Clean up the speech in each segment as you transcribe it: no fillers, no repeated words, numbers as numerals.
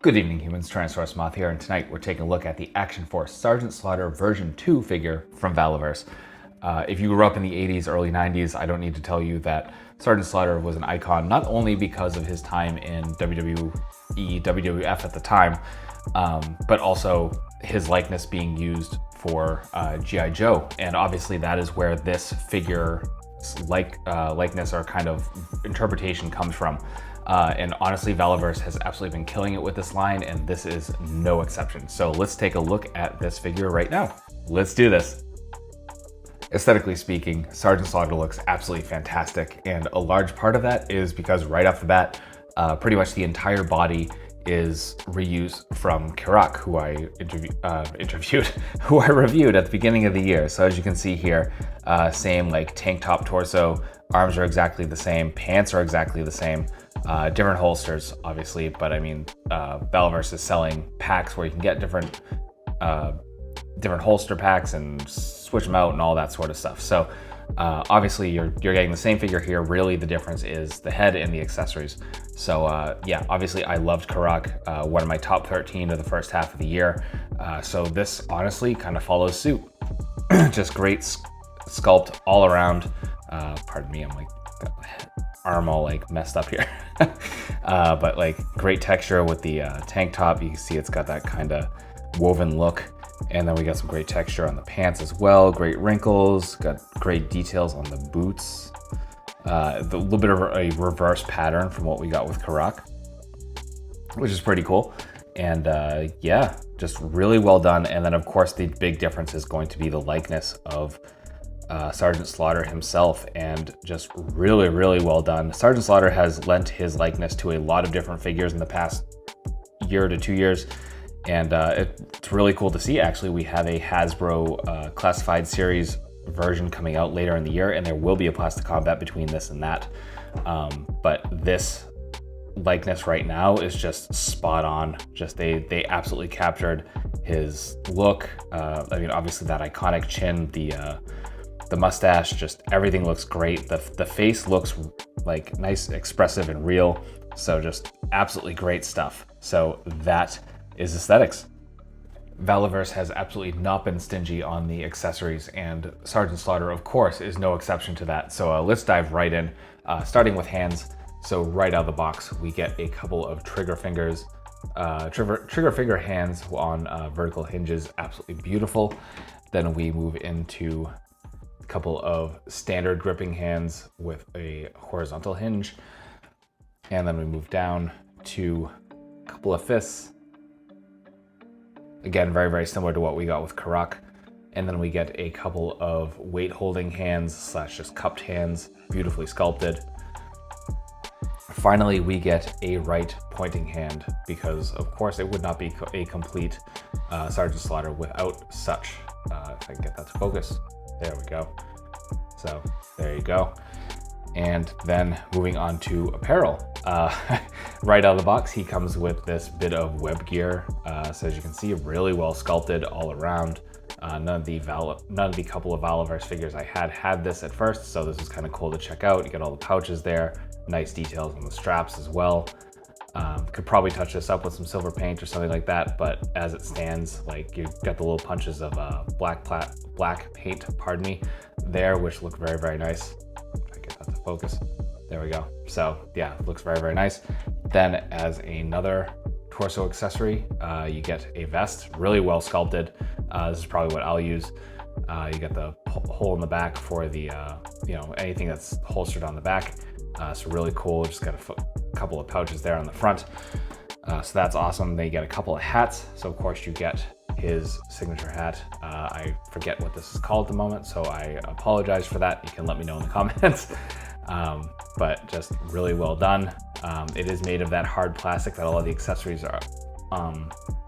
Good evening, humans. Tyrannosaurusmoth here, and tonight we're taking a look at the Action Force Sgt. Slaughter version 2 figure from Valaverse. If you grew up in the 80s, early 90s, I don't need to tell you that Sgt. Slaughter was an icon, not only because of his time in WWE, WWF at the time, but also his likeness being used for G.I. Joe. And obviously that is where this figure likeness or kind of interpretation comes from. And honestly, Valaverse has absolutely been killing it with this line, and this is no exception. So let's take a look at this figure right now. Let's do this. Aesthetically speaking, Sgt. Slaughter looks absolutely fantastic, and a large part of that is because right off the bat, pretty much the entire body is reused from Karak, who I reviewed at the beginning of the year. So as you can see here, same like tank top torso, arms are exactly the same, pants are exactly the same. Different holsters, obviously, but I mean, Valaverse is selling packs where you can get different holster packs and switch them out and all that sort of stuff. So obviously you're getting the same figure here. Really the difference is the head and the accessories. So yeah, obviously I loved Karak, one of my top 13 of the first half of the year. So this honestly kind of follows suit. Just great sculpt all around. Pardon me, I'm like, arm all like messed up here. But like great texture with the tank top. You can see it's got that kind of woven look. And then we got some great texture on the pants as well. Great wrinkles, got great details on the boots. A little bit of a reverse pattern from what we got with Karak, which is pretty cool. And yeah, just really well done. And then of course the big difference is going to be the likeness of Sgt. Slaughter himself, and just really, really well done. Sgt. Slaughter has lent his likeness to a lot of different figures in the past year to 2 years. And it's really cool to see. Actually, we have a Hasbro Classified Series version coming out later in the year, and there will be a plastic combat between this and that. But this likeness right now is just spot on. Just they absolutely captured his look. I mean, obviously that iconic chin, the mustache, just everything looks great. The face looks like nice, expressive, and real. So just absolutely great stuff. So that is aesthetics. Valaverse has absolutely not been stingy on the accessories, and Sgt. Slaughter, of course, is no exception to that. So let's dive right in, starting with hands. So right out of the box, we get a couple of trigger finger hands on vertical hinges, absolutely beautiful. Then we move into a couple of standard gripping hands with a horizontal hinge. And then we move down to a couple of fists. Again, very, very similar to what we got with Karak. And then we get a couple of weight holding hands slash just cupped hands, beautifully sculpted. Finally, we get a right pointing hand, because of course it would not be a complete Sgt. Slaughter without such. If I can get that to focus. There we go. So there you go. And then moving on to apparel. Right out of the box, he comes with this bit of web gear. So as you can see, really well sculpted all around. None of the couple of Valaverse figures I had this at first, so this is kind of cool to check out. You get all the pouches there, nice details on the straps as well. Could probably touch this up with some silver paint or something like that, but as it stands, like you've got the little punches of black paint, pardon me, there, which look very, very nice. If I get that to focus. There we go. So yeah, it looks very, very nice. Then as another torso accessory, you get a vest, really well sculpted. This is probably what I'll use. You get the hole in the back for the, anything that's holstered on the back. So really cool. Just got a couple of pouches there on the front. So that's awesome. Then you get a couple of hats. So of course you get his signature hat. I forget what this is called at the moment, so I apologize for that. You can let me know in the comments. But just really well done. It is made of that hard plastic that all of the accessories are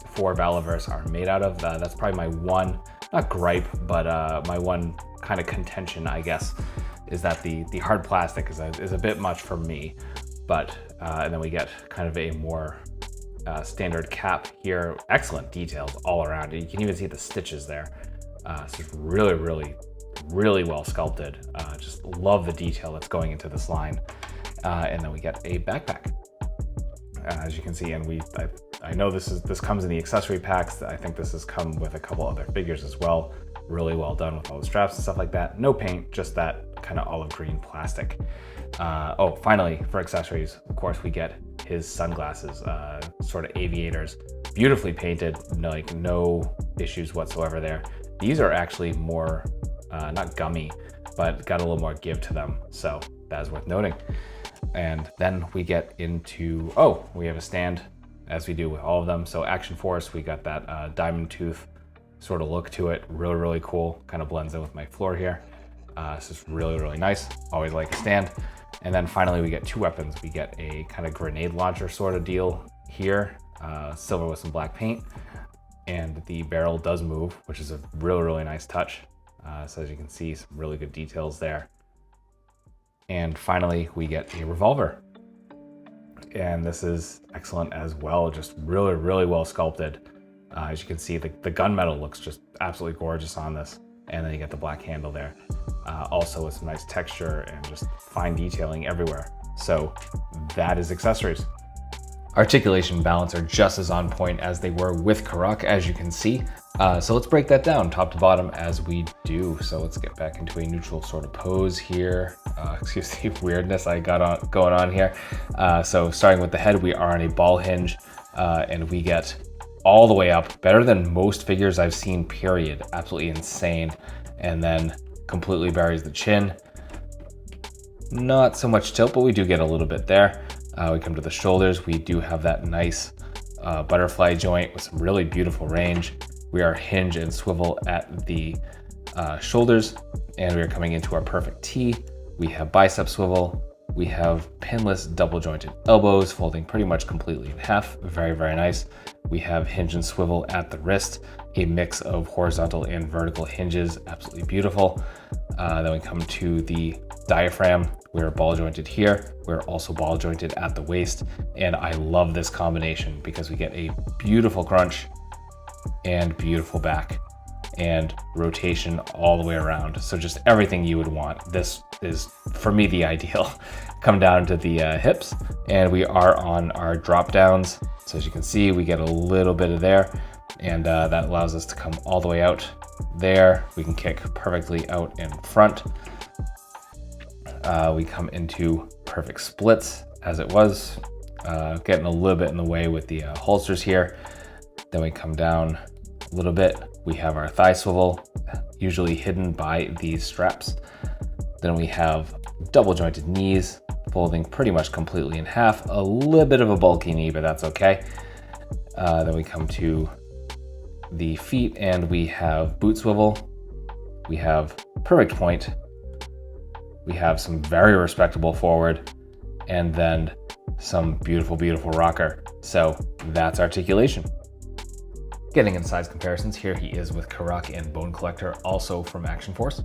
for Valaverse are made out of. That's probably my one, not gripe, but my one kind of contention, I guess, is that the hard plastic is a bit much for me. But and then we get kind of a more standard cap here. Excellent details all around. You can even see the stitches there. So it's really, really, really well sculpted. Just love the detail that's going into this line. And then we get a backpack. As you can see, and I I know this comes in the accessory packs. I think this has come with a couple other figures as well. Really well done with all the straps and stuff like that. No paint, just that kind of olive green plastic. Oh, finally, for accessories, of course, we get his sunglasses, sort of aviators, beautifully painted, like no issues whatsoever there. These are actually more, not gummy, but got a little more give to them. So that is worth noting. And then we get into, oh, we have a stand as we do with all of them. So Action Force, we got that diamond tooth sort of look to it. Really, really cool. Kind of blends in with my floor here. This is really, really nice. Always like a stand. And then finally we get two weapons. We get a kind of grenade launcher sort of deal here, silver with some black paint. And the barrel does move, which is a really, really nice touch. So as you can see, some really good details there. And finally, we get a revolver. And this is excellent as well, just really, really well sculpted. As you can see, the gunmetal looks just absolutely gorgeous on this. And then you get the black handle there. Also with some nice texture and just fine detailing everywhere. So that is accessories. Articulation and balance are just as on point as they were with Karak, as you can see. So let's break that down top to bottom as we do. So let's get back into a neutral sort of pose here. Excuse the weirdness I got going on here. So starting with the head, we are on a ball hinge and we get all the way up, better than most figures I've seen, period. Absolutely insane. And then completely buries the chin. Not so much tilt, but we do get a little bit there. We come to the shoulders. We do have that nice butterfly joint with some really beautiful range. We are hinge and swivel at the shoulders, and we are coming into our perfect T. We have bicep swivel. We have pinless double jointed elbows folding pretty much completely in half. Very, very nice. We have hinge and swivel at the wrist, a mix of horizontal and vertical hinges. Absolutely beautiful. Then we come to the diaphragm. We're ball jointed here. We're also ball jointed at the waist. And I love this combination because we get a beautiful crunch and beautiful back and rotation all the way around. So just everything you would want. This is, for me, the ideal. Come down to the hips, and we are on our drop downs. So as you can see, we get a little bit of there, and that allows us to come all the way out there. We can kick perfectly out in front. We come into perfect splits as it was, getting a little bit in the way with the holsters here. Then we come down a little bit. We have our thigh swivel, usually hidden by these straps. Then we have double jointed knees, folding pretty much completely in half. A little bit of a bulky knee, but that's okay. Then we come to the feet and we have boot swivel. We have perfect point. We have some very respectable forward, and then some beautiful, beautiful rocker. So that's articulation. Getting into size comparisons, here he is with Karak and Bone Collector, also from Action Force.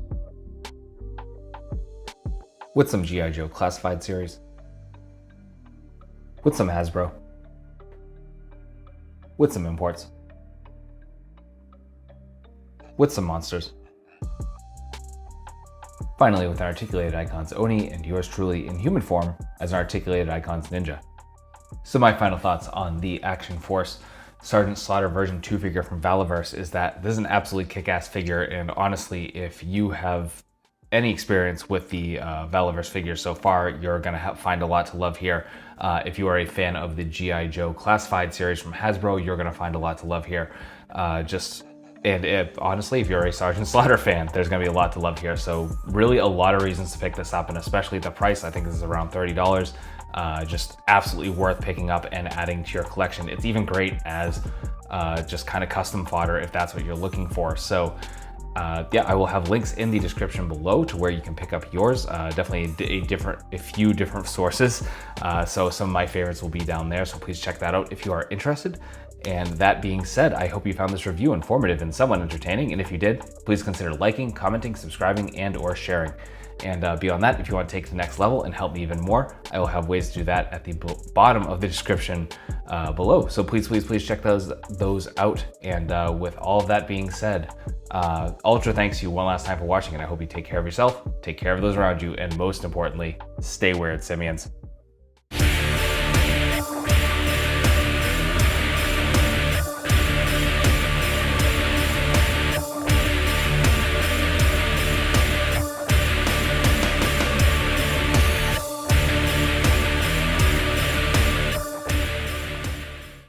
With some G.I. Joe Classified series. With some Hasbro. With some imports. With some monsters. Finally, with an Articulated Icons Oni and yours truly in human form as an Articulated Icons Ninja. So my final thoughts on the Action Force Sergeant Slaughter version 2 figure from Valaverse is that this is an absolutely kick-ass figure, and honestly, if you have any experience with the Valaverse figures so far, you're gonna find a lot to love here. If you are a fan of the G.I. Joe Classified series from Hasbro, you're gonna find a lot to love here. Honestly, if you're a Sergeant Slaughter fan, there's gonna be a lot to love here. So really a lot of reasons to pick this up, and especially the price. I think this is around $30. Just absolutely worth picking up and adding to your collection. It's even great as just kind of custom fodder if that's what you're looking for. So yeah, I will have links in the description below to where you can pick up yours. Definitely a few different sources. So some of my favorites will be down there. So please check that out if you are interested. And that being said, I hope you found this review informative and somewhat entertaining. And if you did, please consider liking, commenting, subscribing, and or sharing. And beyond that, if you want to take it to the next level and help me even more, I will have ways to do that at the bottom of the description below. So please, please, please check those out. And with all of that being said, ultra thanks to you one last time for watching, and I hope you take care of yourself, take care of those around you, and most importantly, stay weird, simians.